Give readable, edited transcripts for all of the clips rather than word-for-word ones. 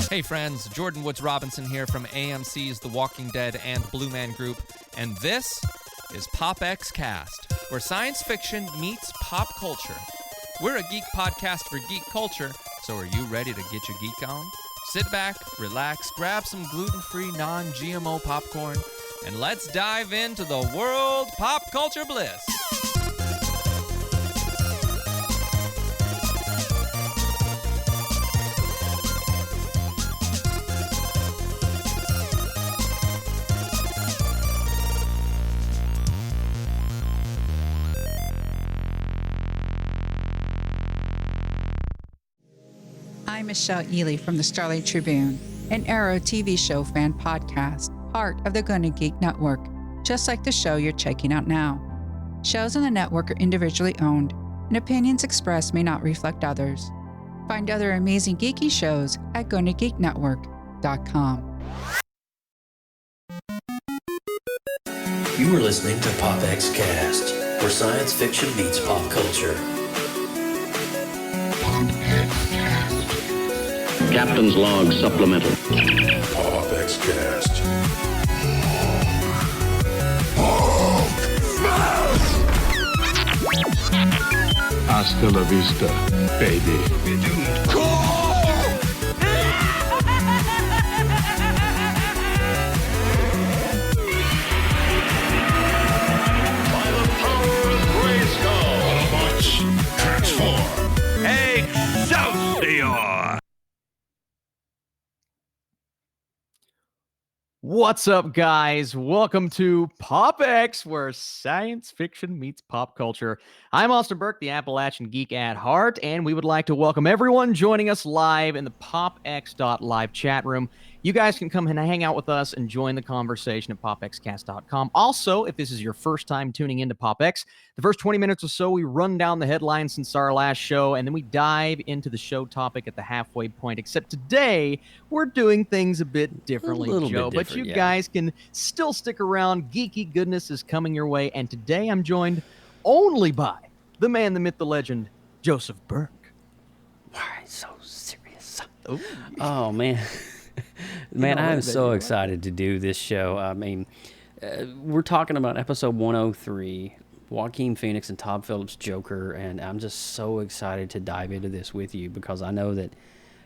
Hey friends, Jordan Woods Robinson here from AMC's The Walking Dead and Blue Man Group, and this is PopXcast, where science fiction meets pop culture. We're a geek podcast for geek culture, so are you ready to get your geek on? Sit back, relax, grab some gluten-free, non-GMO popcorn, and let's dive into the world pop culture bliss. I'm Michelle Ely from the Starlight Tribune, an Arrow TV show fan podcast, part of the Gonna Geek Network, just like the show you're checking out now. Shows on the network are individually owned, and opinions expressed may not reflect others. Find other amazing geeky shows at GonnaGeekNetwork.com. You are listening to PopXcast, where science fiction meets pop culture. Captain's Log Supplemental. PopXcast. Hasta la vista, baby. By the power of Grayskull, Autobots, transform. Excelsior! What's up, guys? Welcome to PopX, where science fiction meets pop culture. I'm Austin Burke, the Appalachian Geek at heart, and we would like to welcome everyone joining us live in the PopX.live chat room. You guys can come and hang out with us and join the conversation at PopXcast.com. Also, if this is your first time tuning into PopX, the first 20 minutes or so, we run down the headlines since our last show, and then we dive into the show topic at the halfway point. Except today, we're doing things a bit differently, Joe. But you guys can still stick around. Geeky goodness is coming your way, and today I'm joined only by the man, the myth, the legend, Joseph Burke. Why so serious? Oh, man. Man, I'm so excited to do this show. I mean, we're talking about episode 103, Joaquin Phoenix and Todd Phillips' Joker, and I'm just so excited to dive into this with you because I know that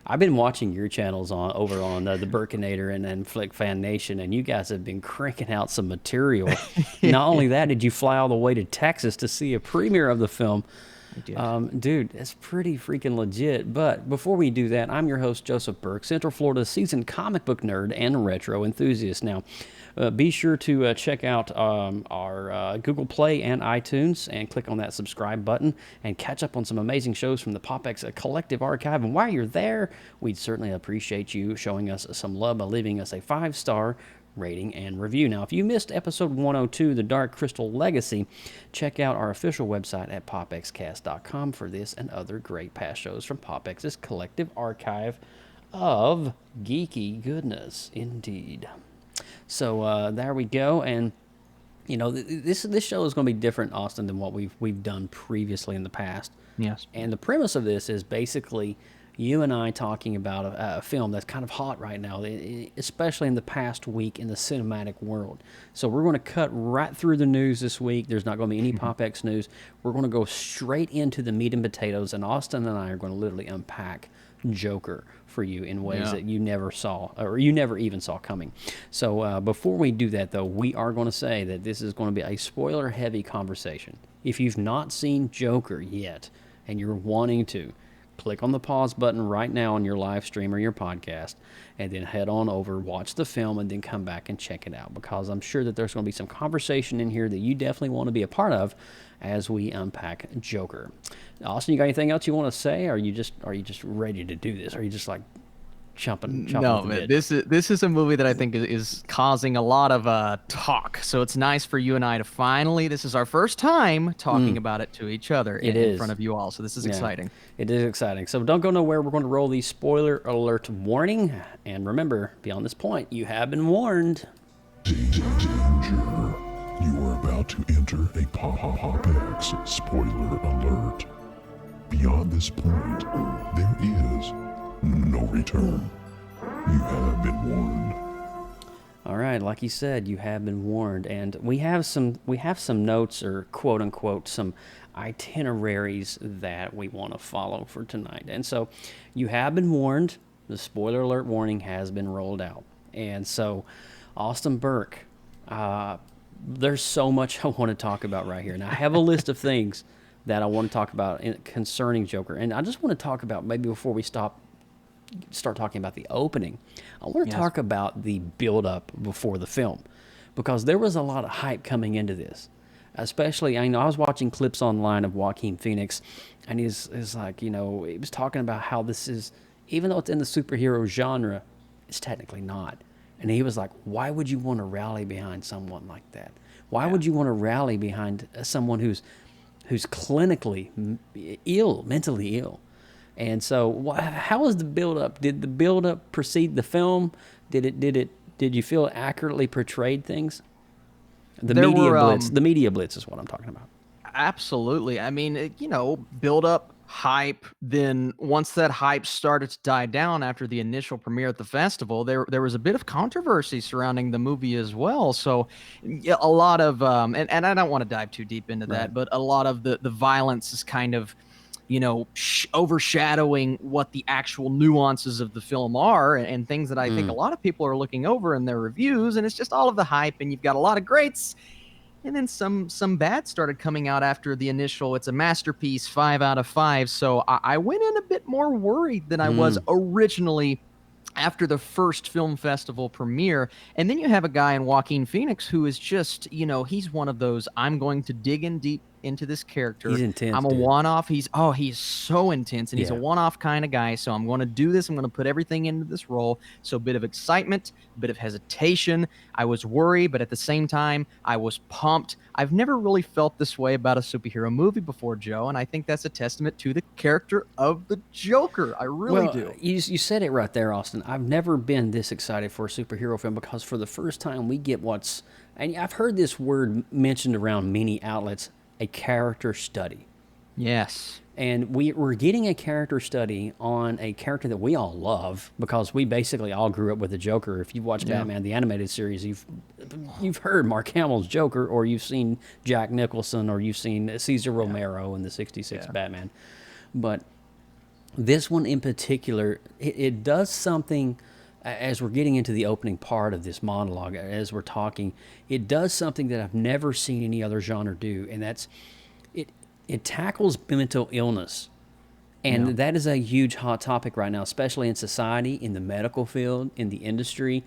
I've been watching your channels over on the Burkinator and Flick Fan Nation, and you guys have been cranking out some material. Not only that, did you fly all the way to Texas to see a premiere of the film? Dude, that's pretty freaking legit. But before we do that, I'm your host, Joseph Burke, Central Florida's seasoned comic book nerd and retro enthusiast. Now, be sure to check out our Google Play and iTunes and click on that subscribe button and catch up on some amazing shows from the PopX Collective Archive. And while you're there, we'd certainly appreciate you showing us some love by leaving us a 5-star rating and review. Now, if you missed episode 102, The Dark Crystal Legacy, check out our official website at popxcast.com for this and other great past shows from PopX's collective archive of geeky goodness, indeed. So there we go, and you know this show is going to be different, Austin, than what we've done previously in the past. Yes. And the premise of this is basically you and I talking about a film that's kind of hot right now, especially in the past week in the cinematic world. So we're going to cut right through the news this week. There's not going to be any PopX news. We're going to go straight into the meat and potatoes, and Austin and I are going to literally unpack Joker for you in ways that you never saw, or you never even saw coming. So before we do that, though, we are going to say that this is going to be a spoiler-heavy conversation. If you've not seen Joker yet, and you're wanting to, click on the pause button right now on your live stream or your podcast, and then head on over, watch the film, and then come back and check it out, because I'm sure that there's going to be some conversation in here that you definitely want to be a part of as we unpack Joker. Austin, you got anything else you want to say? Or are you just ready to do this? Are you just like chomping No, at the man, bit? this is a movie that I think is causing a lot of talk. So it's nice for you and I to finally, this is our first time talking about it to each other in front of you all. So this is exciting. It is exciting. So don't go nowhere. We're going to roll the spoiler alert warning. And remember, beyond this point, you have been warned. Danger. You are about to enter a PopX spoiler alert. Beyond this point, there is no return. You have been warned. All right, like you said, you have been warned, and we have some notes, or quote unquote some itineraries that we want to follow for tonight. And so you have been warned. The spoiler alert warning has been rolled out. And so Austin Burke, there's so much I want to talk about right here. And I have a list of things that I want to talk about concerning Joker. And I just want to talk about, maybe before we start talking about the opening, I want to talk about the build-up before the film, because there was a lot of hype coming into this. Especially, I was watching clips online of Joaquin Phoenix, and he's like, he was talking about how this is, even though it's in the superhero genre, it's technically not. And he was like, why would you want to rally behind someone like that? Why would you want to rally behind someone who's clinically ill, mentally ill? And so, how was the build-up? Did the build-up precede the film? Did you feel it accurately portrayed things? The media blitz is what I'm talking about. Absolutely. I mean, build up, hype. Then once that hype started to die down after the initial premiere at the festival, there was a bit of controversy surrounding the movie as well. So a lot of and I don't want to dive too deep into that, but a lot of the violence is kind of overshadowing what the actual nuances of the film are, and things that I think a lot of people are looking over in their reviews. And it's just all of the hype, and you've got a lot of greats, and then some bad started coming out after the initial. It's a masterpiece, 5 out of 5. So I went in a bit more worried than I was originally after the first film festival premiere. And then you have a guy in Joaquin Phoenix who is just, he's one of those, I'm going to dig in deep into this character. He's intense. I'm a one-off. He's so intense, and he's a one-off kind of guy. So I'm going to do this. I'm going to put everything into this role. So a bit of excitement, a bit of hesitation. I was worried, but at the same time, I was pumped. I've never really felt this way about a superhero movie before, Joe, and I think that's a testament to the character of the Joker. I really do. You said it right there, Austin. I've never been this excited for a superhero film, because for the first time we get and I've heard this word mentioned around many outlets, a character study. Yes. And we're getting a character study on a character that we all love, because we basically all grew up with the Joker. If you've watched Batman, the animated series, you've heard Mark Hamill's Joker, or you've seen Jack Nicholson, or you've seen Cesar Romero in the 66 Batman. But this one in particular, it does something. As we're getting into the opening part of this monologue, as we're talking, it does something that I've never seen any other genre do, and that's it tackles mental illness. And that is a huge hot topic right now, especially in society, in the medical field, in the industry.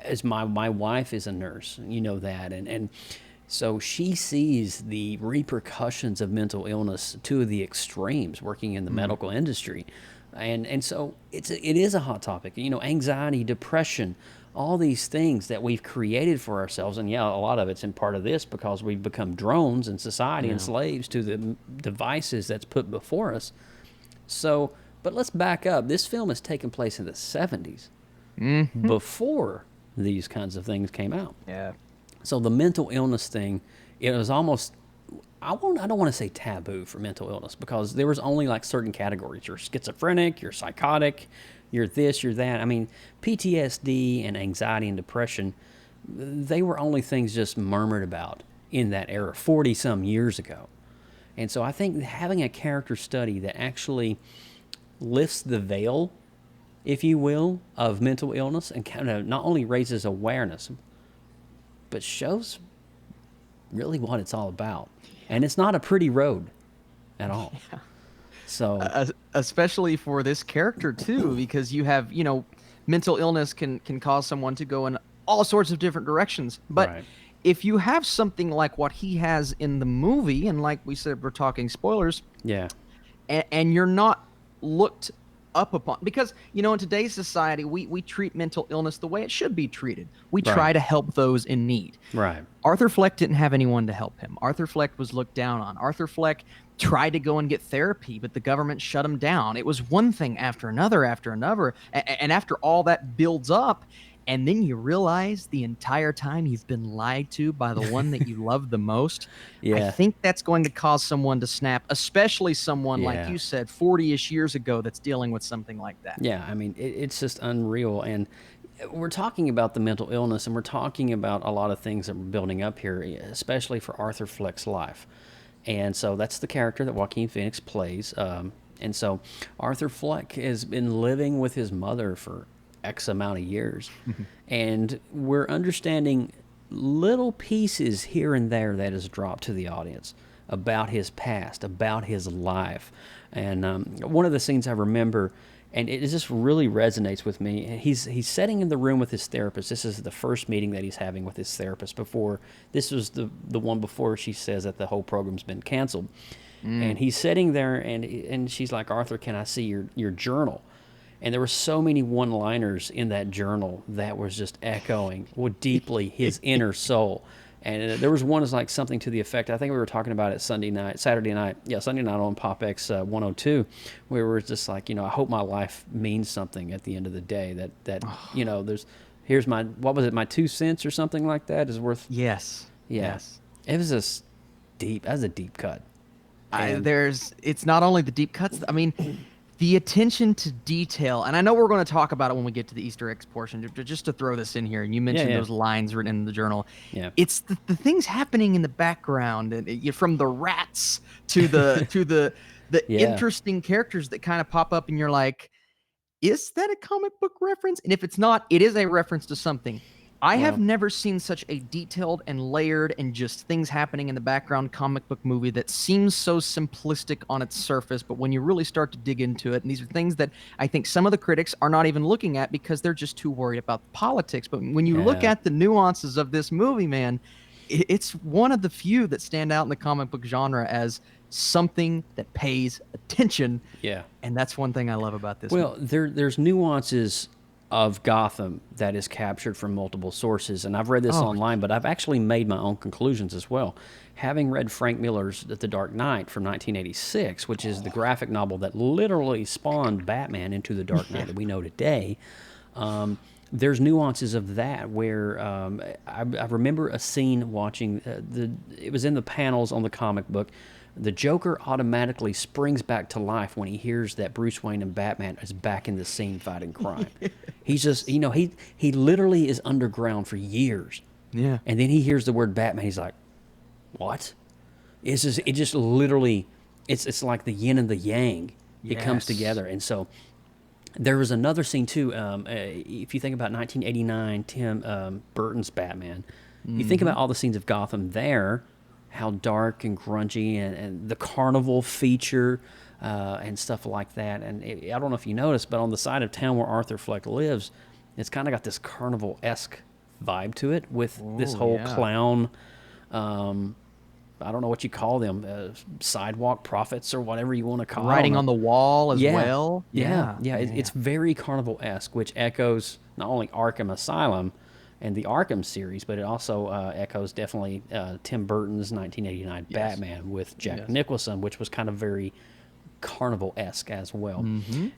As my wife is a nurse, you know that, and so she sees the repercussions of mental illness to the extremes working in the medical industry. And so it is a hot topic. Anxiety, depression, all these things that we've created for ourselves. And a lot of it's in part of this, because we've become drones in society and slaves to the devices that's put before us. So, but let's back up. This film has taken place in the 70s, before these kinds of things came out. Yeah. So the mental illness thing, it was almost, I don't want to say taboo for mental illness, because there was only like certain categories. You're schizophrenic, you're psychotic, you're this, you're that. I mean, PTSD and anxiety and depression, they were only things just murmured about in that era 40-some years ago. And so I think having a character study that actually lifts the veil, if you will, of mental illness and kind of not only raises awareness, but shows really what it's all about. And it's not a pretty road at all. Yeah. So especially for this character too, because you have, mental illness can cause someone to go in all sorts of different directions. But right. if you have something like what he has in the movie, and like we said, we're talking spoilers. Yeah. And you're not looked up upon, because in today's society we treat mental illness the way it should be treated. We try to help those in need. Right. Arthur Fleck didn't have anyone to help him. Arthur Fleck was looked down on. Arthur Fleck tried to go and get therapy, but the government shut him down. It was one thing after another, and after all that builds up, and then you realize the entire time you've been lied to by the one that you love the most. Yeah. I think that's going to cause someone to snap, especially someone, like you said, 40-ish years ago that's dealing with something like that. Yeah, I mean, it's just unreal. And we're talking about the mental illness, and we're talking about a lot of things that we're building up here, especially for Arthur Fleck's life. And so that's the character that Joaquin Phoenix plays. And so Arthur Fleck has been living with his mother for X amount of years. And we're understanding little pieces here and there that is dropped to the audience about his past, about his life. And one of the scenes I remember, and it just really resonates with me, he's sitting in the room with his therapist. This is the first meeting that he's having with his therapist before, this was the one before she says that the whole program's been canceled. And he's sitting there, and she's like, Arthur, can I see your journal? And there were so many one-liners in that journal that was just echoing deeply his inner soul. And there was one is like something to the effect, I think we were talking about it Sunday night on PopX 102, where we were just like, I hope my life means something at the end of the day. That here's my, what was it, my 2 cents or something like that is worth. Yes. Yeah. Yes. It was just deep. That was a deep cut. It's not only the deep cuts. I mean, the attention to detail, and I know we're going to talk about it when we get to the Easter eggs portion, just to throw this in here, and you mentioned those lines written in the journal. Yeah. It's the things happening in the background, and from the rats to the interesting characters that kind of pop up, and you're like, is that a comic book reference? And if it's not, it is a reference to something. I have never seen such a detailed and layered and just things happening in the background comic book movie that seems so simplistic on its surface, but when you really start to dig into it, and these are things that I think some of the critics are not even looking at because they're just too worried about the politics. But when you look at the nuances of this movie, man, it's one of the few that stand out in the comic book genre as something that pays attention. Yeah. And that's one thing I love about this movie. Well, there's nuances of Gotham that is captured from multiple sources, and I've read this online, but I've actually made my own conclusions as well. Having read Frank Miller's The Dark Knight from 1986, which is the graphic novel that literally spawned Batman into the Dark Knight that we know today, there's nuances of that where I remember a scene watching, it was in the panels on the comic book. The Joker automatically springs back to life when he hears that Bruce Wayne and Batman is back in the scene fighting crime. He's just, he literally is underground for years. Yeah. And then he hears the word Batman. He's like, what? It just literally, it's like the yin and the yang. It comes together. And so there was another scene too. If you think about 1989, Tim Burton's Batman, you think about all the scenes of Gotham there, how dark and grungy, and the carnival feature and stuff like that. And I don't know if you noticed, but on the side of town where Arthur Fleck lives, it's kind of got this carnival-esque vibe to it with this whole clown, I don't know what you call them, sidewalk prophets or whatever you want to call them. Writing on the wall as well. Yeah. It's very carnival-esque, which echoes not only Arkham Asylum and the Arkham series, but it also echoes definitely Tim Burton's 1989 Batman with Jack Nicholson, which was kind of very carnival-esque as well.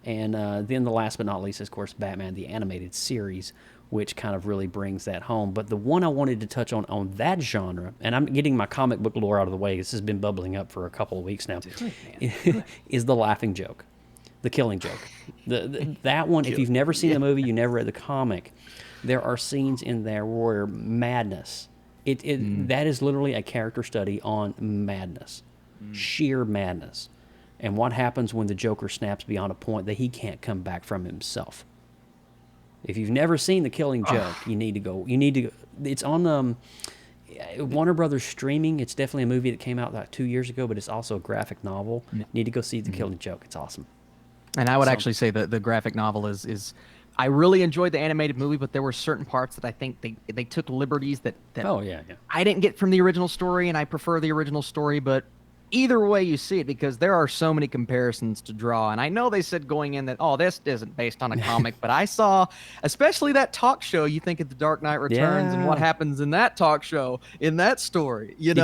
And then the last but not least, of course, Batman, the animated series, which kind of really brings that home. But the one I wanted to touch on that genre, and I'm getting my comic book lore out of the way, this has been bubbling up for a couple of weeks now, is the laughing joke, the killing joke. That one, if you've never seen the movie, you never read the comic, there are scenes in there where madness, that is literally a character study on madness, sheer madness. and what happens when the Joker snaps beyond a point that he can't come back from himself. If you've never seen The Killing Joke, you need to go. It's on Warner Brothers streaming. It's definitely a movie that came out like 2 years ago, but it's also a graphic novel. Need to go see The Killing Joke. It's awesome. And I would actually say that the graphic novel is I really enjoyed the animated movie, but there were certain parts that I think they took liberties that I didn't get from the original story, and I prefer the original story. But either way you see it, because there are so many comparisons to draw. And I know they said going in that, this isn't based on a comic, but I saw, especially that talk show, you think of The Dark Knight Returns and what happens in that talk show, in that story. Did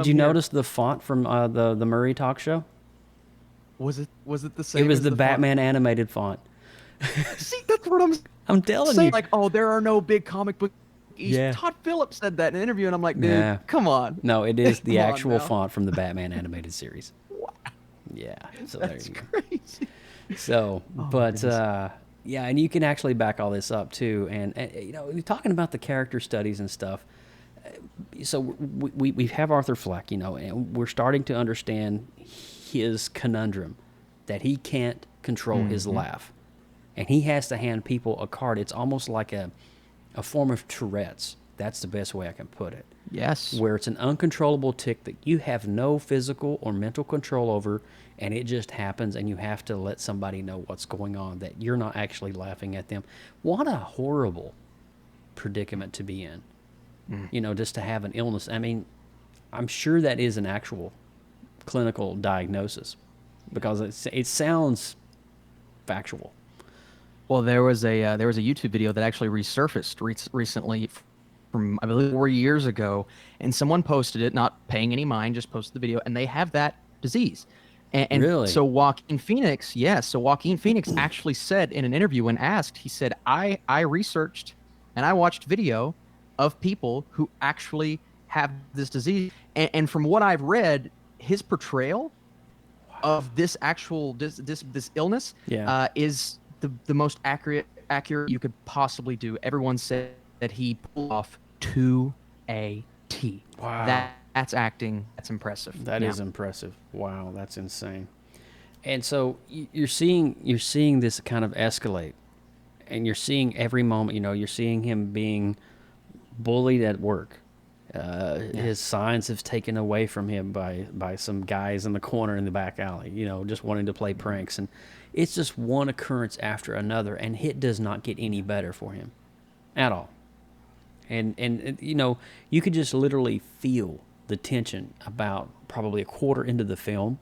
you notice the font from the Murray talk show? Was it the same? It was as the Batman font? Animated font. See, that's what I'm telling saying. you. Like, there are no big comic book. Todd Phillips said that in an interview, and I'm like, dude, come on. No, it is the actual font from the Batman animated series. Wow. Yeah. So that's there you crazy. Go. So, and you can actually back all this up too. And you're talking about the character studies and stuff. So we have Arthur Fleck, and we're starting to understand his conundrum that he can't control his laugh, and he has to hand people a card. It's almost like a form of Tourette's. That's the best way I can put it. Yes. Where it's an uncontrollable tic that you have no physical or mental control over, and it just happens, and you have to let somebody know what's going on, that you're not actually laughing at them. What a horrible predicament to be in. Just to have an illness. I mean, I'm sure that is an actual clinical diagnosis, because it sounds factual. Well, there was a YouTube video that actually resurfaced recently from, I believe, 4 years ago, and someone posted it, not paying any mind, just posted the video, and they have that disease. And really? So Joaquin Phoenix actually said in an interview, when asked, he said, I researched and I watched video of people who actually have this disease, and from what I've read, his portrayal of this actual this illness is the most accurate you could possibly do. Everyone said that he pulled off to a T. Wow. That's acting. That's impressive. That is impressive. Wow, that's insane. And so you're seeing this kind of escalate, and you're seeing every moment. You're seeing him being bullied at work. His signs have taken away from him by some guys in the corner in the back alley, just wanting to play pranks. And it's just one occurrence after another, and it does not get any better for him at all. And you could just literally feel the tension about probably a quarter into the film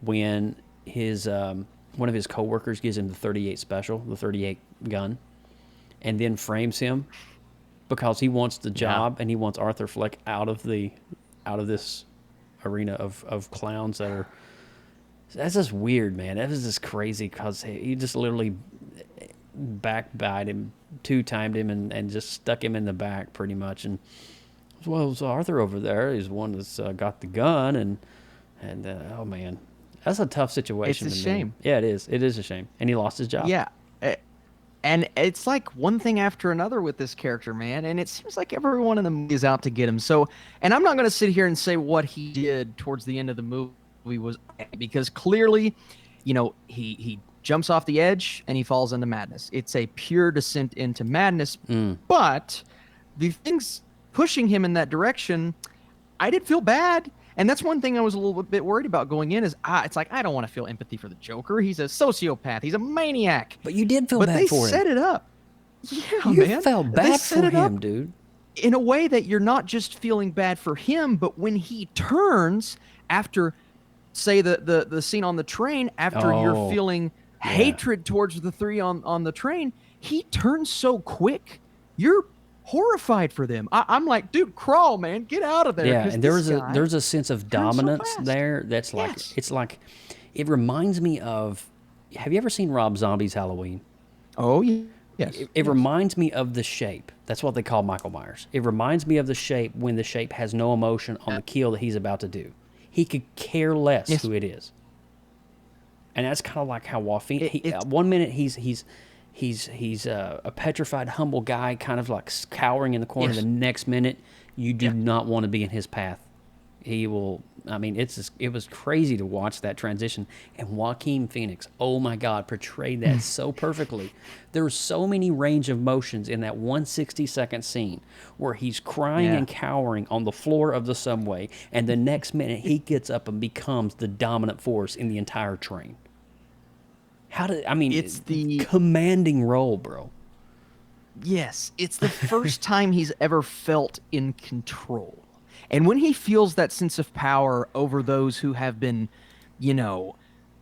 when his one of his coworkers gives him the 38 special, the 38 gun, and then frames him because he wants the job and he wants Arthur Fleck out of this arena of clowns that are. That's just weird, man. That was just crazy because he just literally backbite him, two-timed him, and just stuck him in the back pretty much. And so Arthur over there is one that's got the gun, and oh man, that's a tough situation. It's a shame. Yeah, it is. It is a shame, and he lost his job. Yeah, and it's like one thing after another with this character, man. And it seems like everyone in the movie is out to get him. So, and I'm not going to sit here and say what he did towards the end of the movie was, because clearly, he jumps off the edge and he falls into madness. It's a pure descent into madness. But the things pushing him in that direction, I did feel bad. And that's one thing I was a little bit worried about going in is, it's like, I don't want to feel empathy for the Joker. He's a sociopath. He's a maniac. But you did feel bad for him. But they set it up. Yeah, you man. felt bad for him, dude. In a way that you're not just feeling bad for him, but when he turns after, say, the scene on the train, after you're feeling hatred towards the three on the train, he turns so quick. You're horrified for them. I'm like, dude, crawl, man, get out of there. Yeah, and there's a sense of dominance there that's like, it's like, it reminds me of, have you ever seen Rob Zombie's Halloween? Oh, yeah. Yes. It reminds me of The Shape. That's what they call Michael Myers. It reminds me of The Shape when The Shape has no emotion on the kill that he's about to do. He could care less who it is. And that's kind of like how Joaquin, one minute he's a petrified, humble guy, kind of like cowering in the corner. The next minute, you do not want to be in his path. He will. I mean, it was crazy to watch that transition. And Joaquin Phoenix, oh my God, portrayed that so perfectly. There were so many range of motions in that 160-second scene where he's crying and cowering on the floor of the subway, and the next minute he gets up and becomes the dominant force in the entire train. It's the commanding role, bro. Yes, it's the first time he's ever felt in control. And when he feels that sense of power over those who have been,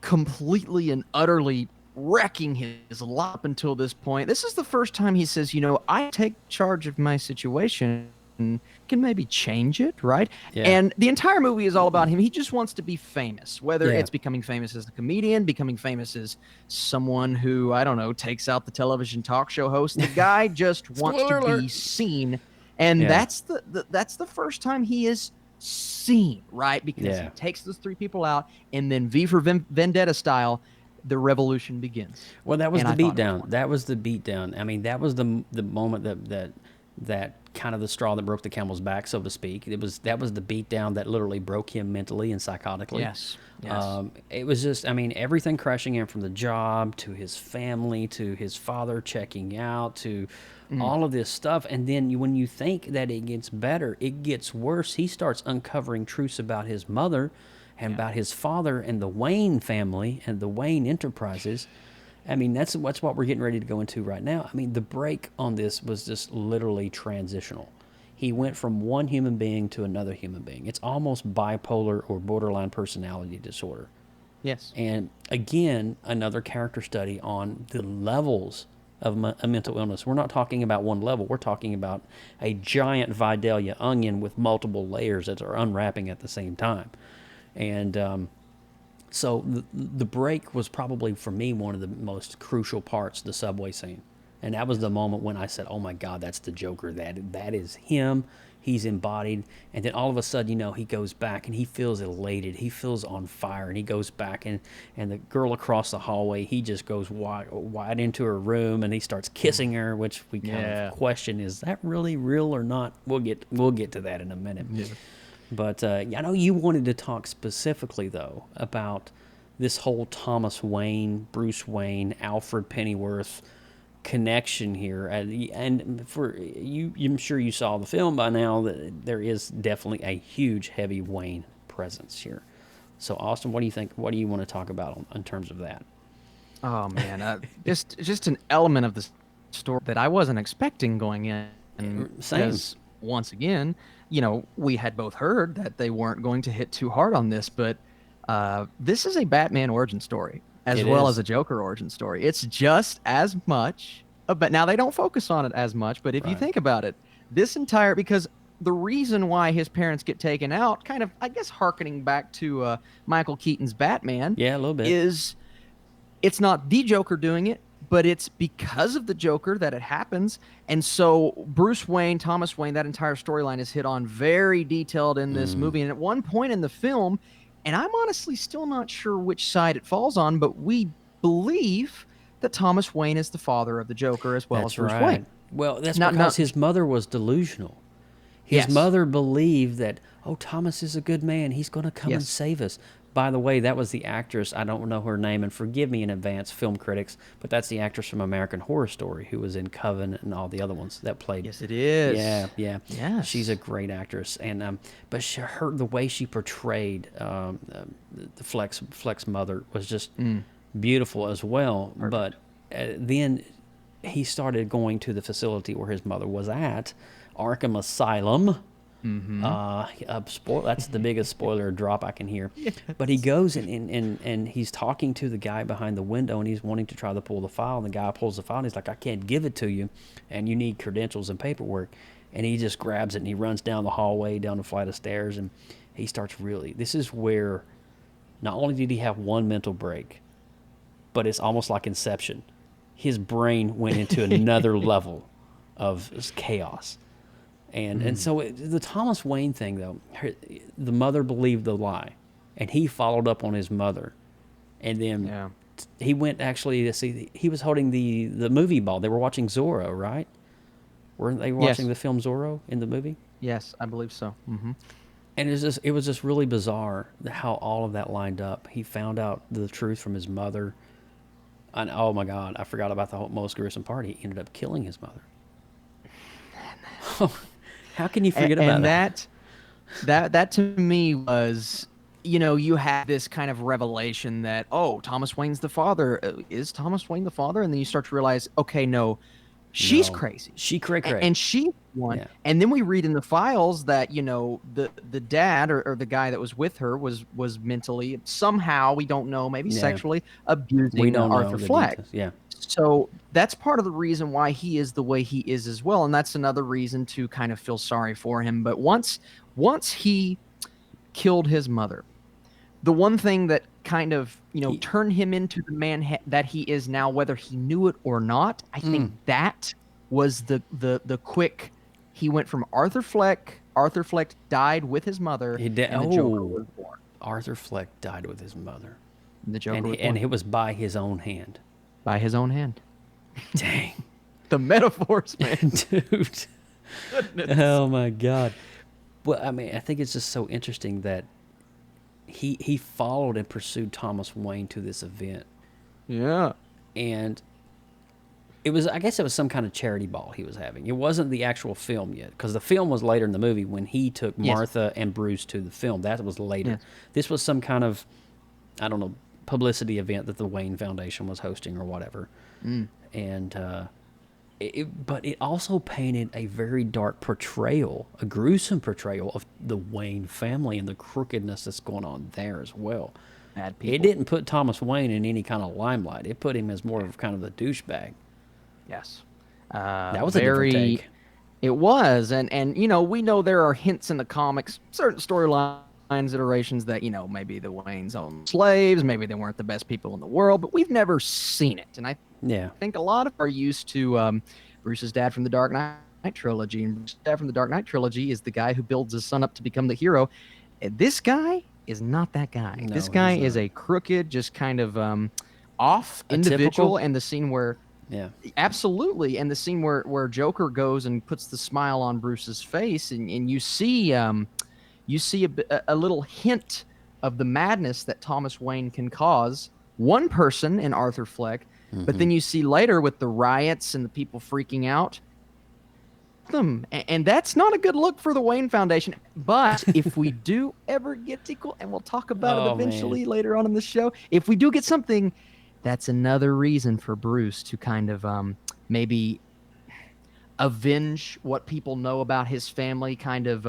completely and utterly wrecking his life up until this point, this is the first time he says, I take charge of my situation and can maybe change it, right? Yeah. And the entire movie is all about him. He just wants to be famous, whether it's becoming famous as a comedian, becoming famous as someone who, I don't know, takes out the television talk show host. The guy just wants to be seen. And that's the first time he is seen, right? Because he takes those three people out, and then V for Vendetta style, the revolution begins. Well, that was the beatdown. That was the beatdown. I mean, that was the moment that kind of the straw that broke the camel's back, so to speak. That was the beatdown that literally broke him mentally and psychotically. Yes. It was just, I mean, everything crashing in, from the job to his family to his father checking out to all of this stuff. And then when you think that it gets better, it gets worse. He starts uncovering truths about his mother and about his father and the Wayne family and the Wayne enterprises. I mean, that's what we're getting ready to go into right now. I mean, the break on this was just literally transitional. He went from one human being to another human being. It's almost bipolar or borderline personality disorder. Yes. And again, another character study on the levels of a mental illness. We're not talking about one level. We're talking about a giant Vidalia onion with multiple layers that are unwrapping at the same time. And so the break was probably, for me, one of the most crucial parts, the subway scene. And that was the moment when I said, oh my God, that's the Joker. That is him. He's embodied. And then all of a sudden, he goes back and he feels elated. He feels on fire. And he goes back and the girl across the hallway, he just goes wide into her room and he starts kissing her, which we kind of question, is that really real or not? We'll get to that in a minute. Yeah. But I know you wanted to talk specifically, though, about this whole Thomas Wayne, Bruce Wayne, Alfred Pennyworth connection here. And for you, I'm sure you saw the film by now, that there is definitely a huge, heavy Wayne presence here. So, Austin, what do you think? What do you want to talk about in terms of that? Oh, man. Just an element of the story that I wasn't expecting going in. Same. Once again, we had both heard that they weren't going to hit too hard on this, but this is a Batman origin story as well as a Joker origin story. It's just as much, but now they don't focus on it as much. But if you think about it, because the reason why his parents get taken out, kind of, I guess, hearkening back to Michael Keaton's Batman, a little bit, is it's not the Joker doing it, but it's because of the Joker that it happens. And so Bruce Wayne, Thomas Wayne, that entire storyline is hit on very detailed in this movie. And at one point in the film, and I'm honestly still not sure which side it falls on, but we believe that Thomas Wayne is the father of the Joker as well as Bruce Wayne. Well, that's because his mother was delusional. His mother believed that, Thomas is a good man. He's going to come and save us. By the way, that was the actress, I don't know her name, and forgive me in advance, film critics, but that's the actress from American Horror Story who was in Coven and all the other ones that played. Yes, it is. Yeah. Yes. She's a great actress. And but the way she portrayed the Fleck's mother was just beautiful as well. Perfect. But then he started going to the facility where his mother was at, Arkham Asylum. That's the biggest spoiler drop I can hear. Yes. But he goes and he's talking to the guy behind the window, and he's wanting to try to pull the file, and the guy pulls the file and he's like, I can't give it to you, and you need credentials and paperwork. And he just grabs it and he runs down the hallway, down the flight of stairs, and he starts this is where not only did he have one mental break, but it's almost like Inception. His brain went into another level of chaos. And so the Thomas Wayne thing, though, the mother believed the lie, and he followed up on his mother. And then he went, actually, he was holding the movie ball. They were watching Zorro, right? Weren't they watching the film Zorro in the movie? Yes, I believe so. Mm-hmm. And it was just really bizarre how all of that lined up. He found out the truth from his mother. And oh my God, I forgot about the most gruesome part. He ended up killing his mother. How can you forget about that? That to me was, you had this kind of revelation that, oh, Thomas Wayne's the father. Is Thomas Wayne the father? And then you start to realize, okay, no, she's crazy. She cray. And she won. Yeah. And then we read in the files that, the dad or the guy that was with her was mentally, somehow, we don't know, maybe sexually abusing Arthur Fleck. Yeah. So that's part of the reason why he is the way he is as well. And that's another reason to kind of feel sorry for him. But once he killed his mother, the one thing that kind of, turned him into the man that he is now, whether he knew it or not, I think that was the quick, he went from Arthur Fleck died with his mother, and the Joker was born. Arthur Fleck died with his mother. The Joker and it was by his own hand. By his own hand. Dang. The metaphors, man. Dude. Goodness. Oh, my God. Well, I mean, I think it's just so interesting that he followed and pursued Thomas Wayne to this event. Yeah. And I guess it was some kind of charity ball he was having. It wasn't the actual film yet, because the film was later in the movie when he took Martha and Bruce to the film. That was later. Yes. This was some kind of, I don't know, publicity event that the Wayne Foundation was hosting or whatever. And but it also painted a very dark portrayal, a gruesome portrayal of the Wayne family and the crookedness that's going on there as well. Bad people. It didn't put Thomas Wayne in any kind of limelight. It put him as more of kind of the douchebag. Yes. That was a different take. It was, and we know there are hints in the comics, certain storylines, iterations that, maybe the Waynes owned slaves, maybe they weren't the best people in the world, but we've never seen it. And I think a lot of are used to Bruce's dad from the Dark Knight trilogy, and Bruce's dad from the Dark Knight trilogy is the guy who builds his son up to become the hero. And this guy is not that guy. No, this guy is a crooked, just kind of off individual, and the scene where absolutely. And the scene where Joker goes and puts the smile on Bruce's face, and you see a little hint of the madness that Thomas Wayne can cause one person in Arthur Fleck, but then you see later with the riots and the people freaking out, and that's not a good look for the Wayne Foundation. But if we do ever get equal, and we'll talk about it eventually later on in the show, if we do get something, that's another reason for Bruce to kind of maybe avenge what people know about his family, kind of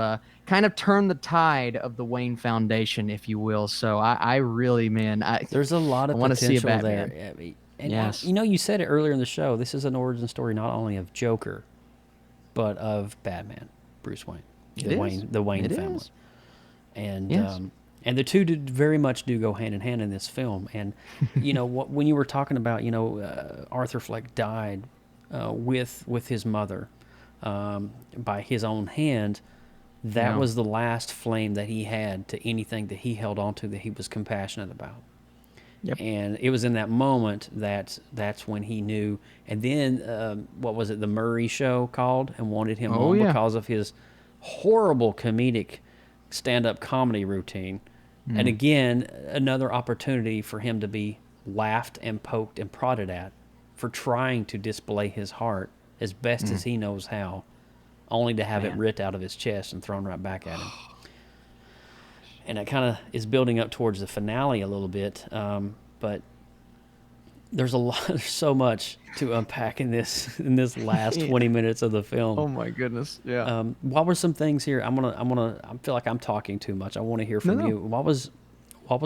turn the tide of the Wayne Foundation, if you will. So I really, man, there's a lot of potential there. And yes. You said it earlier in the show. This is an origin story not only of Joker, but of Batman, Bruce Wayne, the Wayne family. Is. And yes. And the two very much do go hand in hand in this film. And when you were talking about Arthur Fleck died with his mother by his own hand, that was the last flame that he had to anything that he held on to that he was compassionate about. Yep. And it was in that moment that's when he knew. And then, what was it, the Murray Show called and wanted him on because of his horrible comedic stand-up comedy routine. And again, another opportunity for him to be laughed and poked and prodded at for trying to display his heart as best as he knows how, only to have it ripped out of his chest and thrown right back at him. And it kind of is building up towards the finale a little bit, but there's so much to unpack in this last 20 minutes of the film. Oh my goodness! Yeah. What were some things here? I feel like I'm talking too much. I want to hear from you. What was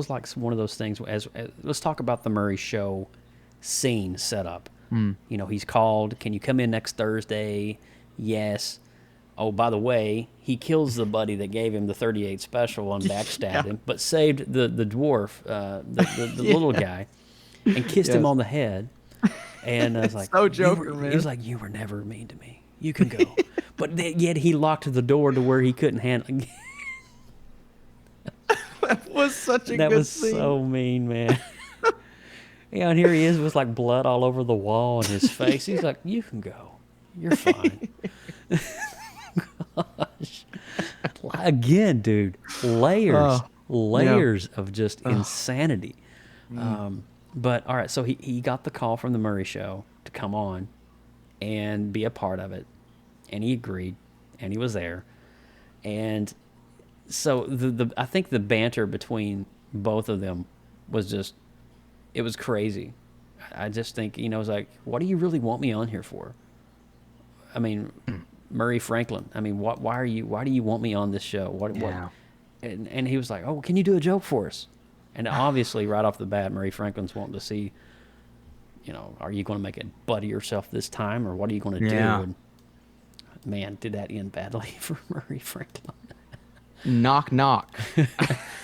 like one of those things? As let's talk about the Murray Show scene setup. He's called. Can you come in next Thursday? Yes. Oh, by the way, he kills the buddy that gave him the 38 special and backstabbed him, but saved the dwarf, the little guy, and kissed him on the head. And I was like, so Joker, man. He was like, you were never mean to me. You can go. But yet he locked the door to where he couldn't handle it. That was such a good scene. That was so mean, man. And here he is with like blood all over the wall and his face. He's like, you can go. You're fine. Gosh. Again, dude, layers of just insanity. But all right, so he got the call from the Murray Show to come on and be a part of it, and he agreed, and he was there, and so I think the banter between both of them was just, it was crazy. I just think, it was like, what do you really want me on here for? I mean, Murray Franklin. I mean, why do you want me on this show? What? And he was like, oh, can you do a joke for us? And obviously, right off the bat, Murray Franklin's wanting to see, are you going to make a butt of yourself this time, or what are you going to do? And man, did that end badly for Murray Franklin. Knock, knock.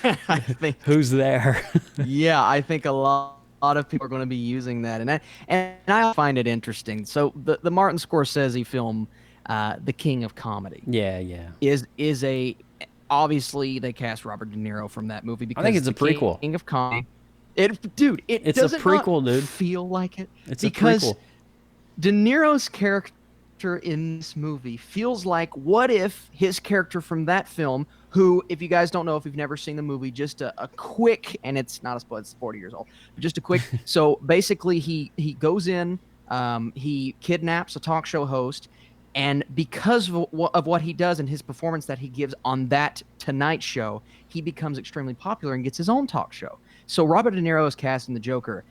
I think, who's there? Yeah, I think a lot of people are going to be using that, and I find it interesting. So the Martin Scorsese film, The King of Comedy, is a, obviously they cast Robert De Niro from that movie because I think it's a prequel. King of Comedy. It's a prequel, dude. Feel like it? It's because a prequel. De Niro's character in this movie feels like, what if his character from that film, who, if you guys don't know, if you've never seen the movie, just a quick, and it's not a spoiler, it's 40 years old, but just a quick, so basically he goes in, he kidnaps a talk show host, and because of what he does and his performance that he gives on that Tonight Show, he becomes extremely popular and gets his own talk show. So Robert De Niro is casting the Joker.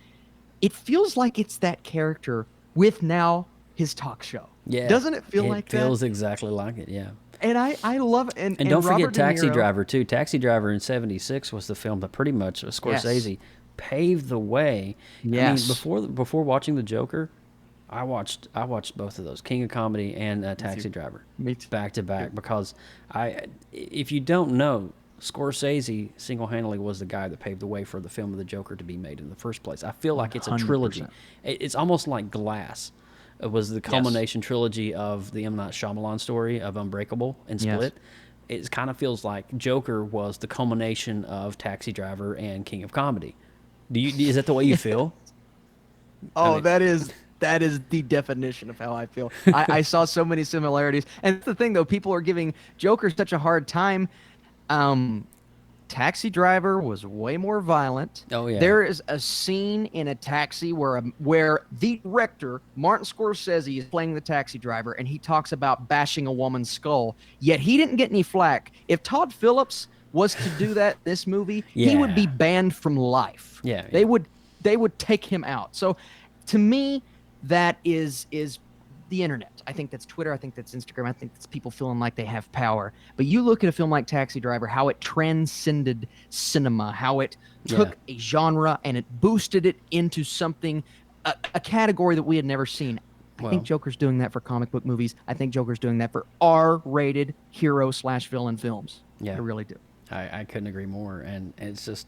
It feels like it's that character with now his talk show. Yeah. Doesn't it feel like that? It feels exactly like it, yeah. And I love it. And don't Robert forget Taxi De Niro, Driver, too. Taxi Driver in 76 was the film that pretty much Scorsese paved the way. Yes. I mean, before watching The Joker, I watched both of those, King of Comedy and Taxi Driver, Me too. back to back, because if you don't know, Scorsese single-handedly was the guy that paved the way for the film of The Joker to be made in the first place. I feel like it's a trilogy. 100%. It's almost like Glass. It was the culmination trilogy of the M. Night Shyamalan story of Unbreakable and Split. Yes. It kind of feels like Joker was the culmination of Taxi Driver and King of Comedy. Is that the way you feel? Oh, I mean, that is the definition of how I feel. I saw so many similarities. And that's the thing, though. People are giving Joker such a hard time. Taxi Driver was way more violent. Oh, yeah. There is a scene in a taxi where the director, Martin Scorsese, is playing the taxi driver, and he talks about bashing a woman's skull, yet he didn't get any flack. If Todd Phillips was to do that in this movie, he would be banned from life. Yeah. They would take him out. So to me, that is the internet. I think that's Twitter. I think that's Instagram. I think that's people feeling like they have power. But you look at a film like Taxi Driver, how it transcended cinema, how it took a genre and it boosted it into something, a category that we had never seen. I think Joker's doing that for comic book movies. I think Joker's doing that for R-rated hero/villain films. Yeah. I really do. I couldn't agree more. And it's just,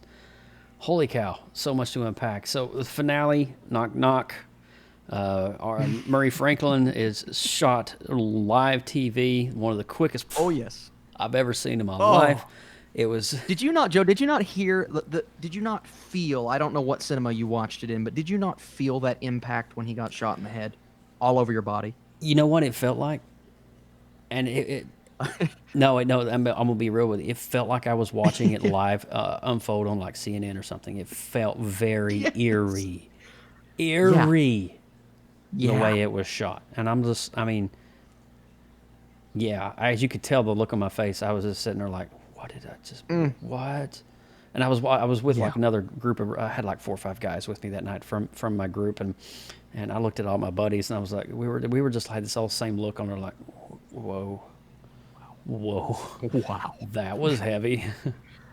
holy cow, so much to unpack. So the finale, knock, knock. Murray Franklin is shot live TV, one of the quickest I've ever seen in my life. It was. Did you not, Joe? Did you not hear did you not feel? I don't know what cinema you watched it in, but did you not feel that impact when he got shot in the head, all over your body? You know what it felt like, and it no, I'm gonna be real with you. It felt like I was watching it live unfold on like CNN or something. It felt very eerie. The way it was shot. And as you could tell the look on my face, I was just sitting there like, what did I just, what? And I was with like another group of, I had like 4 or 5 guys with me that night from my group. And I looked at all my buddies and I was like, we were just like this all same look on her, like, whoa, wow, that was heavy.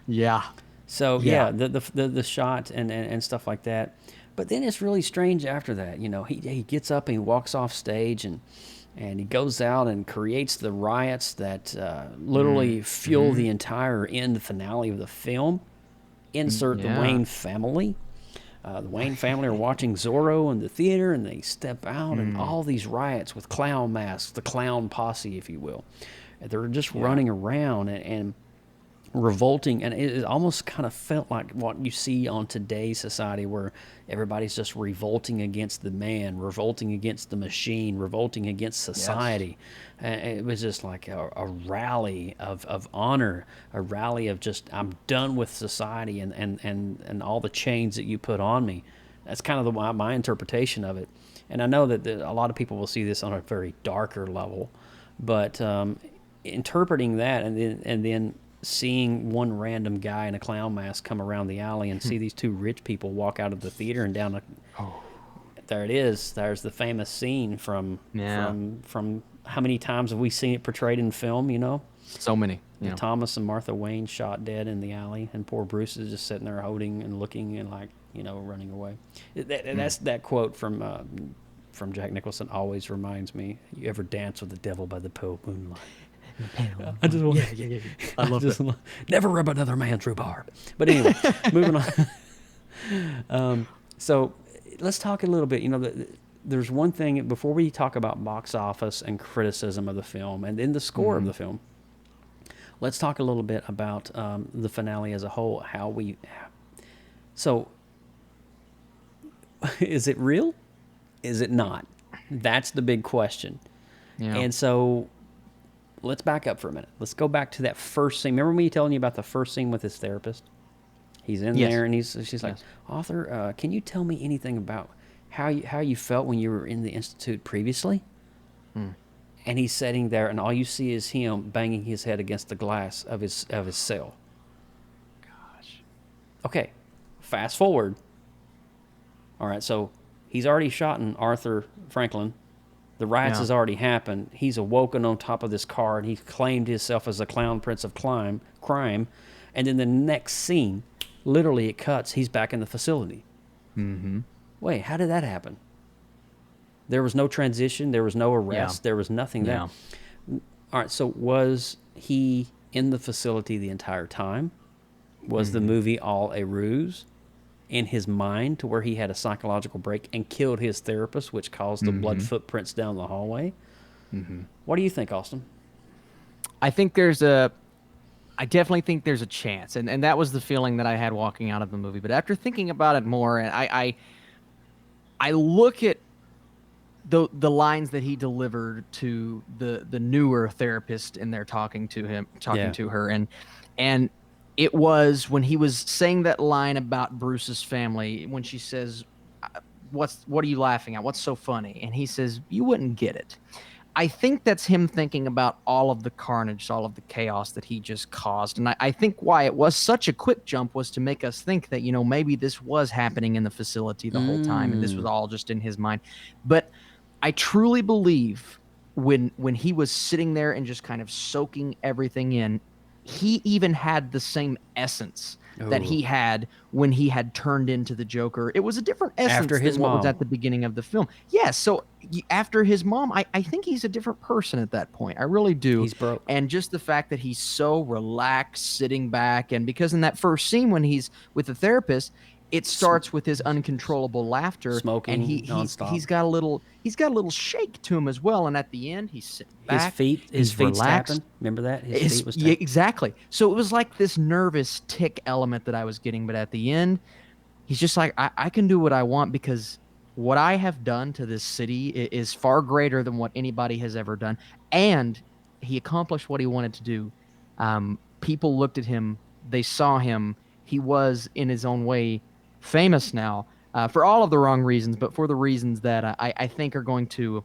Yeah. So the shot and stuff like that. But then it's really strange after that. He gets up and he walks off stage and he goes out and creates the riots that literally fuel the entire end finale of the film. Insert the Wayne family. The Wayne family are watching Zorro in the theater, and they step out, and all these riots with clown masks, the clown posse, if you will. They're just running around, and revolting, and it almost kind of felt like what you see on today's society, where everybody's just revolting against the man, revolting against the machine, revolting against society. And it was just like a rally of honor, a rally of just, I'm done with society and all the chains that you put on me. That's kind of my interpretation of it. And I know that a lot of people will see this on a very darker level, but interpreting that and then seeing one random guy in a clown mask come around the alley and see these two rich people walk out of the theater and down there it is. There's the famous scene from how many times have we seen it portrayed in film, you know? So many. Thomas and Martha Wayne shot dead in the alley, and poor Bruce is just sitting there holding and looking and like, running away. That's that quote from Jack Nicholson always reminds me. You ever dance with the devil by the pale moonlight? I just want I love that. Never rub another man's rhubarb. But anyway, moving on. So let's talk a little bit. There's one thing before we talk about box office and criticism of the film, and then the score of the film. Let's talk a little bit about the finale as a whole. So, is it real? Is it not? That's the big question. Yeah. And so, let's back up for a minute. Let's go back to that first scene. Remember me telling you about the first scene with his therapist? He's in there, and she's like, Arthur, can you tell me anything about how you felt when you were in the Institute previously? And he's sitting there, and all you see is him banging his head against the glass of his cell. Gosh. Okay, fast forward. All right, so he's already shot Arthur Franklin. The riots has already happened. He's awoken on top of this car, and he's claimed himself as a clown prince of crime. And then the next scene, literally it cuts, he's back in the facility. Mm-hmm. Wait, how did that happen? There was no transition. There was no arrest. There was nothing there. All right, so was he in the facility the entire time? Was the movie all a ruse in his mind to where he had a psychological break and killed his therapist, which caused the blood footprints down the hallway? What do you think, Austin? I definitely think there's a chance. And that was the feeling that I had walking out of the movie. But after thinking about it more, and I look at the lines that he delivered to the newer therapist in there talking to her, and it was when he was saying that line about Bruce's family, when she says, what are you laughing at? What's so funny? And he says, you wouldn't get it. I think that's him thinking about all of the carnage, all of the chaos that he just caused. And I think why it was such a quick jump was to make us think that, maybe this was happening in the facility the whole time, and this was all just in his mind. But I truly believe when he was sitting there and just kind of soaking everything in, he even had the same essence that he had when he had turned into the Joker. It was a different essence than what was at the beginning of the film. Yeah, so after his mom, I think he's a different person at that point. I really do. He's broke. And just the fact that he's so relaxed, sitting back, and because in that first scene when he's with the therapist, it starts with his uncontrollable laughter, smoking, and he's got a little shake to him as well. And at the end, he's sitting back. His feet's tapping. Remember that? His feet was tapping. Yeah, exactly. So it was like this nervous tick element that I was getting. But at the end, he's just like, I can do what I want because what I have done to this city is far greater than what anybody has ever done. And he accomplished what he wanted to do. People looked at him. They saw him. He was, in his own way, famous now for all of the wrong reasons, but for the reasons that I think are going to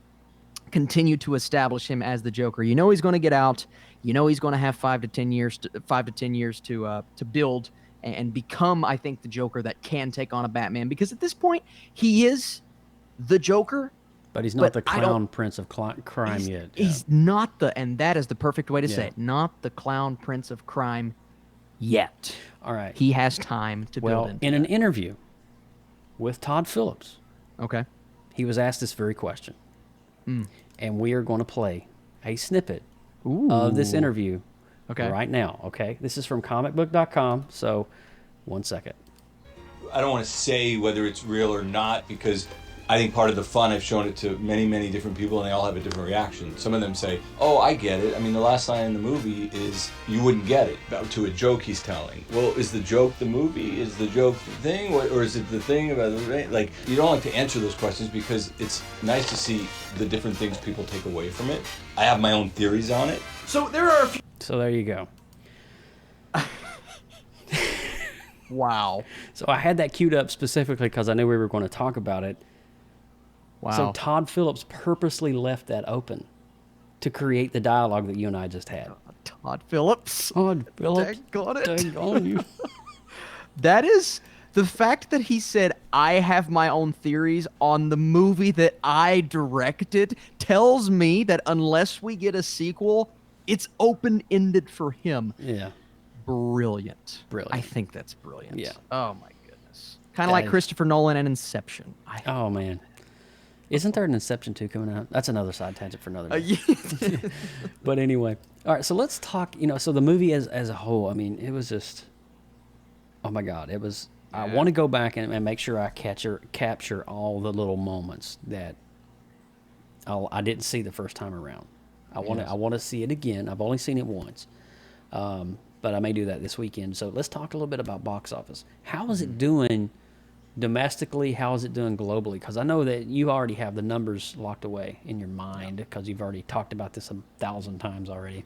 continue to establish him as the Joker. He's going to get out. He's going to have 5 to 10 years to build and become, I think, the Joker that can take on a Batman. Because at this point, he is the Joker. But he's not the clown prince of crime yet. He's not and that is the perfect way to say it, not the clown prince of crime yet. All right. He has time to build into in an interview with Todd Phillips, okay, he was asked this very question. And we are going to play a snippet of this interview right now, okay? This is from comicbook.com, so 1 second. I don't want to say whether it's real or not because I think part of the fun, I've shown it to many, many different people, and they all have a different reaction. Some of them say, oh, I get it. I mean, the last line in the movie is, you wouldn't get it, to a joke he's telling. Well, is the joke the movie? Is the joke the thing? Or is it the thing about the... Like, you don't like to answer those questions because it's nice to see the different things people take away from it. I have my own theories on it. So there are a few... So there you go. Wow. So I had that queued up specifically because I knew we were going to talk about it. Wow. So Todd Phillips purposely left that open to create the dialogue that you and I just had. Todd Phillips. Todd Phillips. Daggone it. Daggone you. That is the fact that he said, I have my own theories on the movie that I directed, tells me that unless we get a sequel, it's open-ended for him. Yeah. Brilliant. Brilliant. I think that's brilliant. Yeah. Oh, my goodness. Kind of like Christopher Nolan and Inception. Oh, man. Isn't there an Inception 2 coming out? That's another side tangent for another day. Yeah. But anyway. All right, so let's talk, so the movie as a whole, I mean, it was just, oh my God, it was, I want to go back and make sure I capture all the little moments that I didn't see the first time around. I want to see it again. I've only seen it once, but I may do that this weekend. So let's talk a little bit about box office. How is it doing domestically? How is it doing globally? Because I know that you already have the numbers locked away in your mind because you've already talked about this 1,000 times already.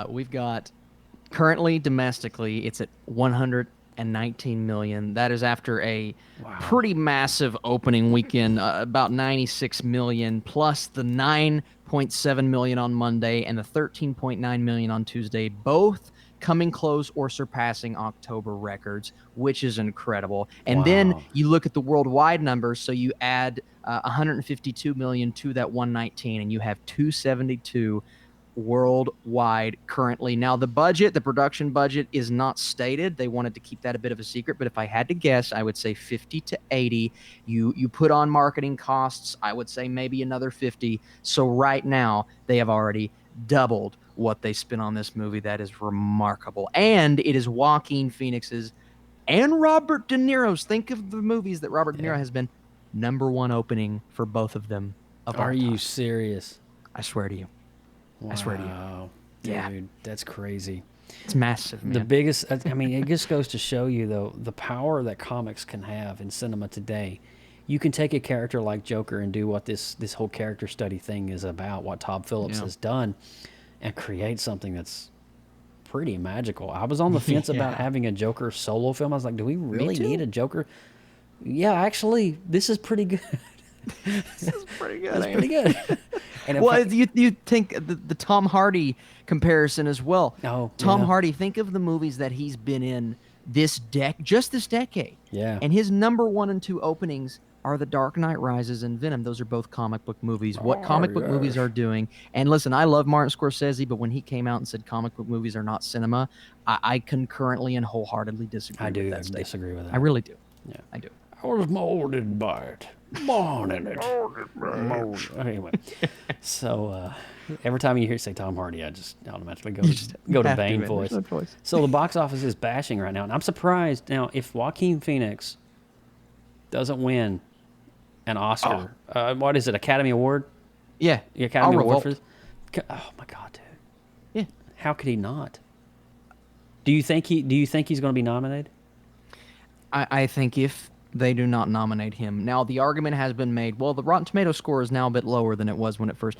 We've got currently domestically, it's at 119 million. That is after a pretty massive opening weekend, about 96 million, plus the 9.7 million on Monday and the 13.9 million on Tuesday, both coming close or surpassing October records, which is incredible. And then you look at the worldwide numbers, so you add 152 million to that 119, and you have 272 worldwide currently. Now, the production budget is not stated. They wanted to keep that a bit of a secret, but if I had to guess, I would say 50 to 80. You put on marketing costs, I would say maybe another 50. So right now, they have already doubled what they spent on this movie. That is remarkable. And it is Joaquin Phoenix's and Robert De Niro's. Think of the movies that Robert De Niro has been #1 opening for both of them. Are you serious? I swear to you. Wow. I swear to you. Yeah. Dude, that's crazy. It's massive, man. The biggest, I mean, it just goes to show you, though, the power that comics can have in cinema today. You can take a character like Joker and do what this whole character study thing is about, what Todd Phillips has done, and create something that's pretty magical. I was on the fence about having a Joker solo film. I was like, do we really need a Joker? Yeah, actually, this is pretty good. This is pretty good. It's pretty good. And well, you think the Tom Hardy comparison as well. Oh, Tom Hardy, think of the movies that he's been in this decade. Yeah. And his #1 and 2 openings are The Dark Knight Rises and Venom. Those are both comic book movies. What comic book movies are doing. And listen, I love Martin Scorsese, but when he came out and said comic book movies are not cinema, I concurrently and wholeheartedly disagree with that statement. Disagree with that. I really do. Yeah. I do. I was molded by it. Born in it. Anyway, so every time you hear say Tom Hardy, I just automatically go to Bane voice. So the box office is bashing right now, and I'm surprised. Now, if Joaquin Phoenix doesn't win an Oscar, what is it, Academy Award? Yeah, the Academy Award for this? Oh my God, dude! Yeah, how could he not? Do you think he's going to be nominated? I think if they do not nominate him. Now, the argument has been made, well, the Rotten Tomatoes score is now a bit lower than it was when it first.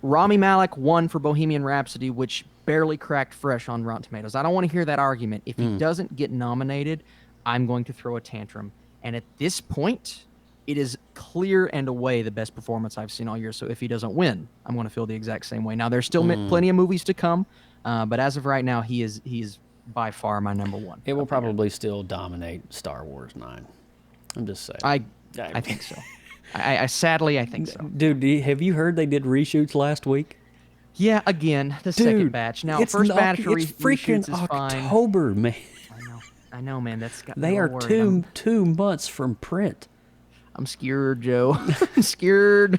Rami Malek won for Bohemian Rhapsody, which barely cracked fresh on Rotten Tomatoes. I don't want to hear that argument. If he doesn't get nominated, I'm going to throw a tantrum. And at this point, it is clear and away the best performance I've seen all year. So if he doesn't win, I'm going to feel the exact same way. Now, there's still plenty of movies to come, but as of right now, he is by far my #1. It will probably still dominate Star Wars 9. I'm just saying. I think so. I sadly, I think so. Dude, have you heard they did reshoots last week? Yeah, again, the second batch. Now, first batch it's freaking freaking October, man. I know, man. That's got they are two months from print. I'm scared, Joe. I'm scared.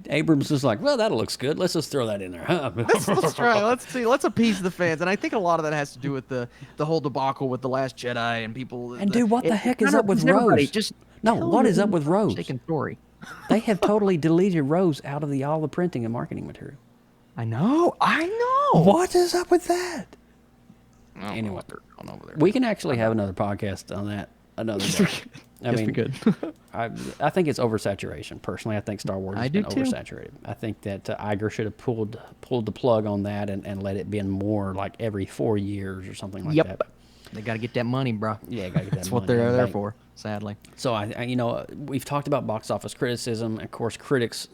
Abrams is like, well, that looks good. Let's just throw that in there, huh? Let's try. Let's see. Let's appease the fans. And I think a lot of that has to do with the whole debacle with The Last Jedi and people. And dude, what the heck is up with Rose? No, what is up with Rose? Shaken story. They have totally deleted Rose out of all the printing and marketing material. I know. What is up with that? Anyway, over there. we can actually have another podcast on that another day. I mean, we could. I think it's oversaturation. Personally, I think Star Wars has been oversaturated. I think that Iger should have pulled the plug on that and let it be more like every 4 years or something like that. They got to get that money, bro. Yeah, got to get that That's money. what they're there for, sadly. So I we've talked about box office criticism. Of course, critics,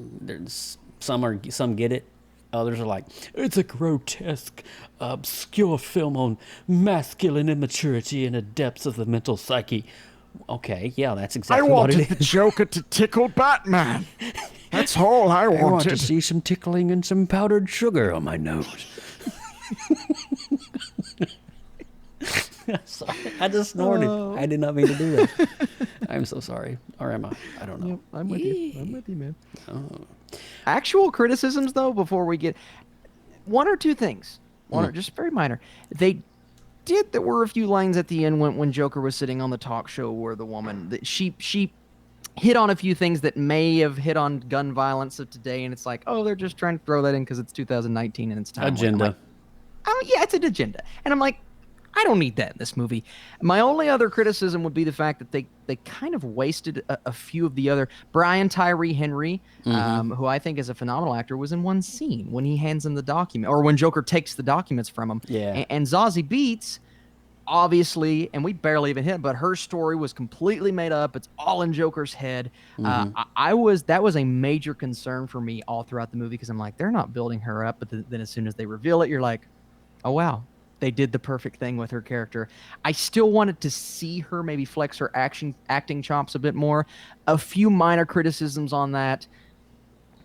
some get it. Others are like, it's a grotesque, obscure film on masculine immaturity and the depths of the mental psyche. Okay, yeah, that's exactly what it is. I wanted the Joker to tickle Batman. That's all I wanted. I want to see some tickling and some powdered sugar on my nose. Sorry, I just snorted. I did not mean to do that. I'm so sorry. Or am I? I don't know. Yep, I'm with you, man. Actual criticisms, though, before we get one or two things, just very minor. There were a few lines at the end when Joker was sitting on the talk show where the woman that she hit on a few things that may have hit on gun violence of today, and it's like, oh, they're just trying to throw that in because it's 2019 and it's time. Agenda. Yeah, it's an agenda, and I'm like, I don't need that in this movie. My only other criticism would be the fact that they kind of wasted a few of the other. Brian Tyree Henry, who I think is a phenomenal actor, was in one scene when he hands him the document, or when Joker takes the documents from him. Yeah. And Zazie Beetz, obviously, and we barely even hit, but her story was completely made up. It's all in Joker's head. That was a major concern for me all throughout the movie because I'm like, they're not building her up, but then as soon as they reveal it, you're like, oh wow. They did the perfect thing with her character. I still wanted to see her maybe flex her acting chops a bit more. A few minor criticisms on that.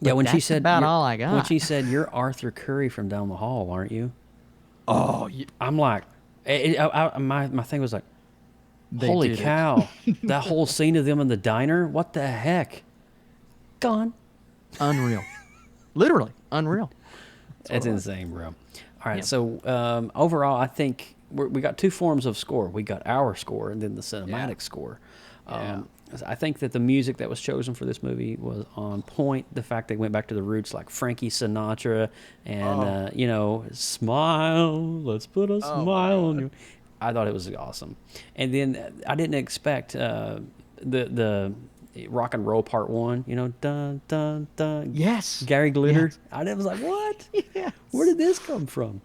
Yeah, when she said about all I got. When she said, "You're Arthur Curry from down the hall, aren't you?" Oh, yeah. I'm like, my thing was like, holy cow! That whole scene of them in the diner. What the heck? Gone. Unreal. Literally unreal. It's insane, bro. All right, so overall, I think we got two forms of score. We got our score and then the cinematic score. I think that the music that was chosen for this movie was on point. The fact they went back to the roots like Frankie Sinatra and, smile, let's put a smile on you. I thought it was awesome. And then I didn't expect the rock and roll part one, dun, dun, dun. Yes. Gary Glitter. Yes. I was like, what? Yes. Where did this come from?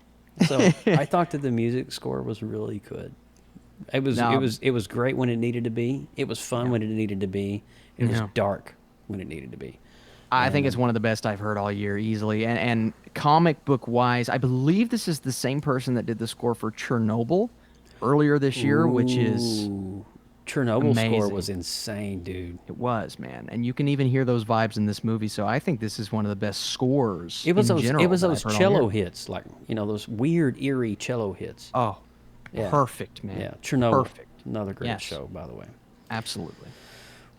So I thought that the music score was really good. It was great when it needed to be. It was fun when it needed to be. It was dark when it needed to be. I think it's one of the best I've heard all year, easily. And comic book wise, I believe this is the same person that did the score for Chernobyl earlier this year, which is Chernobyl amazing. Score was insane, dude. It was, man, and you can even hear those vibes in this movie. So I think this is one of the best scores. It was in those cello hits, like those weird, eerie cello hits. Oh, yeah. Perfect, man. Yeah, Chernobyl. Perfect. Another great show, by the way. Absolutely.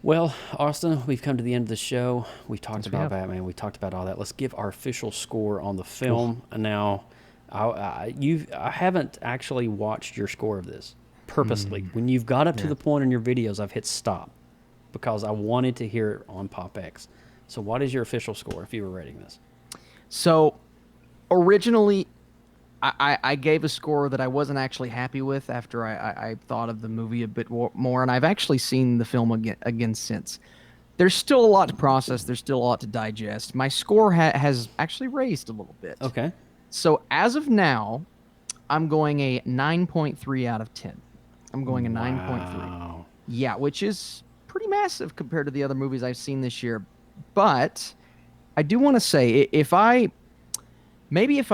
Well, Austin, we've come to the end of the show. We talked about Batman. We talked about all that. Let's give our official score on the film. Now, I haven't actually watched your score of this purposely. When you've got up to the point in your videos, I've hit stop because I wanted to hear it on PopX. So what is your official score if you were rating this? So originally, I gave a score that I wasn't actually happy with after I thought of the movie a bit more, and I've actually seen the film again since. There's still a lot to process. There's still a lot to digest. My score has actually raised a little bit. Okay. So as of now, I'm going a 9.3 out of 10. I'm going a 9.3. Yeah, which is pretty massive compared to the other movies I've seen this year. But I do want to say, if I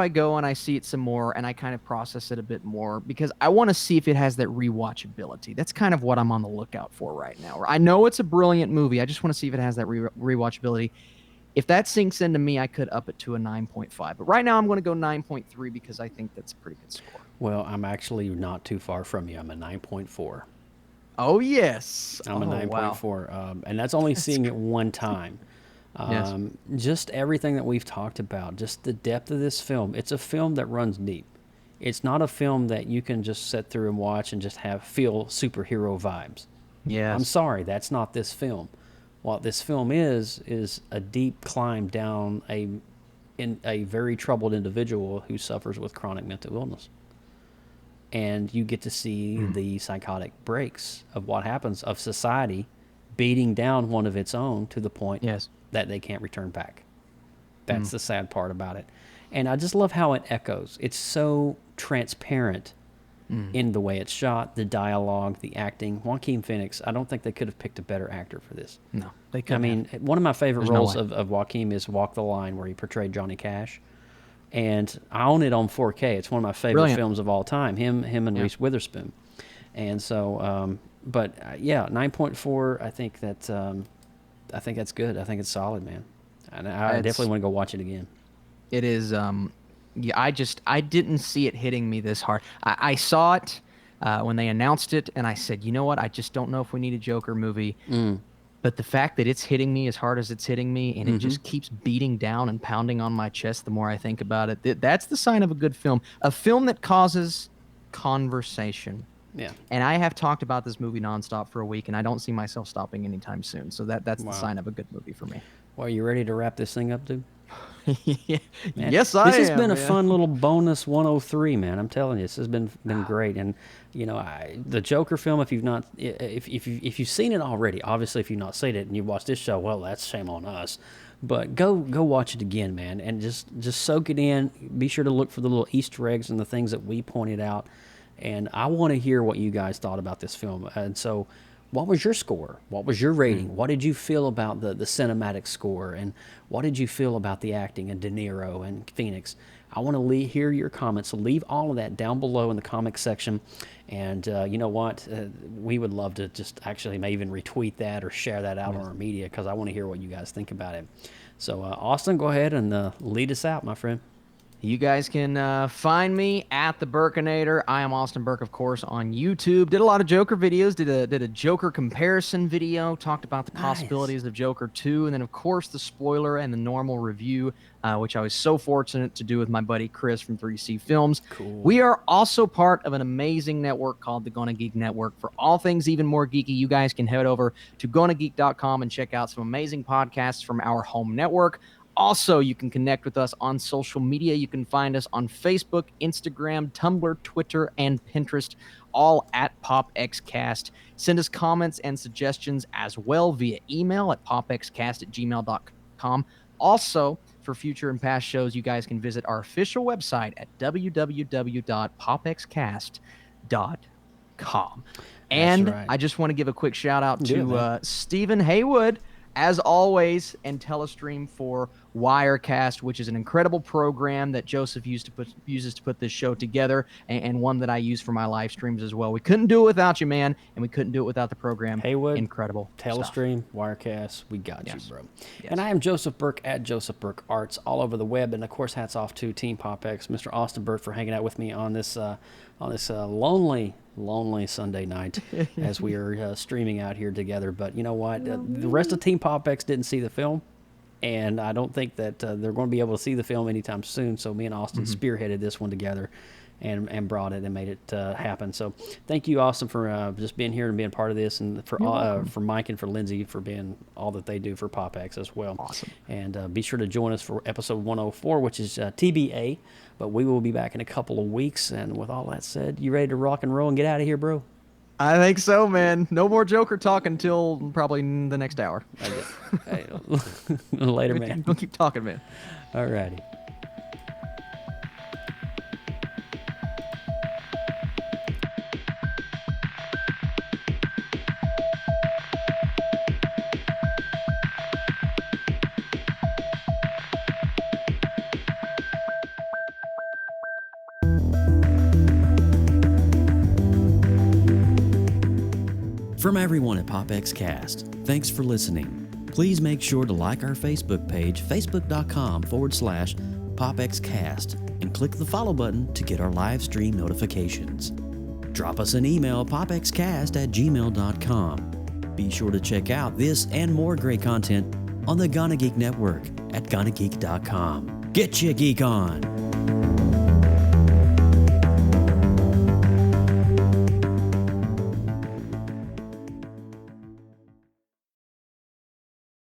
go and I see it some more and I kind of process it a bit more, because I want to see if it has that rewatchability. That's kind of what I'm on the lookout for right now. I know it's a brilliant movie. I just want to see if it has that rewatchability. If that sinks into me, I could up it to a 9.5. But right now I'm going to go 9.3 because I think that's a pretty good score. Well, I'm actually not too far from you. I'm a 9.4. Oh, yes. I'm a 9.4. Wow. And that's only seeing it one time. Yes. Just everything that we've talked about, just the depth of this film. It's a film that runs deep. It's not a film that you can just sit through and watch and just feel superhero vibes. Yes. I'm sorry, that's not this film. What this film is a deep climb down a very troubled individual who suffers with chronic mental illness. And you get to see the psychotic breaks of what happens, of society beating down one of its own to the point that they can't return back. That's the sad part about it. And I just love how it echoes. It's so transparent in the way it's shot, the dialogue, the acting. Joaquin Phoenix, I don't think they could have picked a better actor for this. No, they couldn't. I mean, one of my favorite There's roles no way. of Joaquin is Walk the Line, where he portrayed Johnny Cash. And I own it on 4K. It's one of my favorite films of all time, him and Reese Witherspoon. And so, yeah, 9.4, I think that's good. I think it's solid, man. And I definitely want to go watch it again. It is, I didn't see it hitting me this hard. I saw it when they announced it, and I said, you know what? I just don't know if we need a Joker movie. But the fact that it's hitting me as hard as it's hitting me, and it just keeps beating down and pounding on my chest the more I think about it, that's the sign of a good film. A film that causes conversation. Yeah. And I have talked about this movie nonstop for a week, and I don't see myself stopping anytime soon. So that's the sign of a good movie for me. Well, you ready to wrap this thing up, dude? Yes, I am. This has been a fun little bonus 103, man. I'm telling you, this has been great. And you know, the Joker film, if you've seen it already, obviously if you've not seen it and you watched this show, well, that's shame on us. But go watch it again, man, and just soak it in. Be sure to look for the little Easter eggs and the things that we pointed out. And I want to hear what you guys thought about this film. And so, what was your score? What was your rating? What did you feel about the cinematic score? And what did you feel about the acting and De Niro and Phoenix? I want to hear your comments. So leave all of that down below in the comments section. And you know what? We would love to just actually may even retweet that or share that out on our media, because I want to hear what you guys think about it. So Austin, go ahead and lead us out, my friend. You guys can find me at the Burkinator. I am Austin Burke, of course, on YouTube. Did a lot of Joker videos. Did a Joker comparison video. Talked about the possibilities of Joker 2. And then, of course, the spoiler and the normal review, which I was so fortunate to do with my buddy Chris from 3C Films. Cool. We are also part of an amazing network called the Gonna Geek Network. For all things even more geeky, you guys can head over to GonnaGeek.com and check out some amazing podcasts from our home network. Also, you can connect with us on social media. You can find us on Facebook, Instagram, Tumblr, Twitter, and Pinterest, all at PopXcast. Send us comments and suggestions as well via email at popxcast@gmail.com. Also, for future and past shows, you guys can visit our official website at www.popxcast.com. And right. I just want to give a quick shout out to Stephen Haywood, as always, and Telestream for Wirecast, which is an incredible program that Joseph uses to put this show together, and one that I use for my live streams as well. We couldn't do it without you, man, and we couldn't do it without the program. Haywood, incredible Telestream, stuff. Wirecast, we got you, bro. Yes. And I am Joseph Burke at Joseph Burke Arts all over the web, and of course, hats off to Team PopX, Mr. Austin Burke, for hanging out with me on this lonely Sunday night as we are streaming out here together. But you know what? The rest of Team PopX didn't see the film, and I don't think that they're going to be able to see the film anytime soon. So me and Austin spearheaded this one together and brought it and made it happen. So thank you, Austin, for just being here and being part of this, and for Mike and for Lindsay for being all that they do for PopX as well. Awesome. And be sure to join us for episode 104, which is TBA. But we will be back in a couple of weeks. And with all that said, you ready to rock and roll and get out of here, bro? I think so, man. No more Joker talk until probably the next hour. Hey, later, man. We'll keep talking, man. All righty. From everyone at PopXcast, thanks for listening. Please make sure to like our Facebook page, facebook.com/PopXcast, and click the follow button to get our live stream notifications. Drop us an email, popxcast@gmail.com. Be sure to check out this and more great content on the Gonna Geek Network at GonnaGeek.com. Get your geek on!